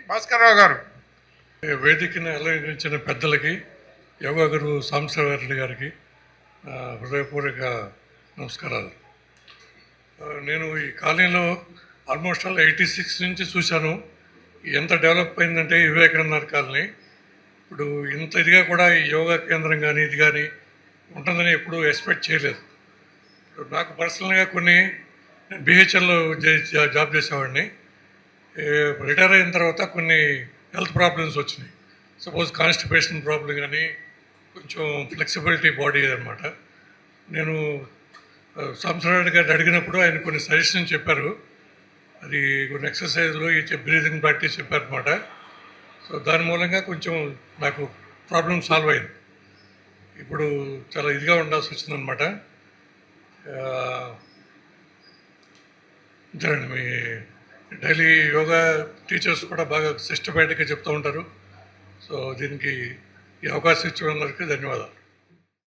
భాస్కర్రావు గారు. వేదికను అలంకరించిన పెద్దలకి, యోగా గురువు సాంబశివరెడ్డి గారికి హృదయపూర్వక నమస్కారాలు. నేను ఈ కాలనీలో ఆల్మోస్ట్ 86 నుంచి చూశాను. ఎంత డెవలప్ అయిందంటే వివేకానంద కాలనీ ఇప్పుడు ఇంత ఇదిగా కూడా ఈ యోగా కేంద్రం కానీ ఇది కానీ ఉంటుందని ఎప్పుడూ ఎక్స్పెక్ట్ చేయలేదు. ఇప్పుడు నాకు పర్సనల్గా కొన్ని బిహెచ్ఎల్లో జాబ్ చేసేవాడిని. రిటైర్ అయిన తర్వాత కొన్ని హెల్త్ ప్రాబ్లమ్స్ వచ్చినాయి. సపోజ్ కాన్స్టిపేషన్ ప్రాబ్లం కానీ కొంచెం ఫ్లెక్సిబిలిటీ బాడీ అనమాట. నేను సాంబశివరెడ్డి గారిని అడిగినప్పుడు ఆయన కొన్ని సజెషన్ చెప్పారు. అది కొన్ని ఎక్సర్సైజ్లు బ్రీతింగ్ ప్రాక్టీస్ చెప్పారనమాట. సో దాని మూలంగా కొంచెం నాకు ప్రాబ్లం సాల్వ్ అయింది. ఇప్పుడు చాలా ఇదిగా ఉండాల్సి వచ్చిందనమాట. అంతేనండి. మీ డైలీ యోగా టీచర్స్ కూడా బాగా సిస్టమేటిక్గా చెప్తూ ఉంటారు. సో దీనికి ఈ అవకాశం ఇచ్చినందుకు ధన్యవాదాలు.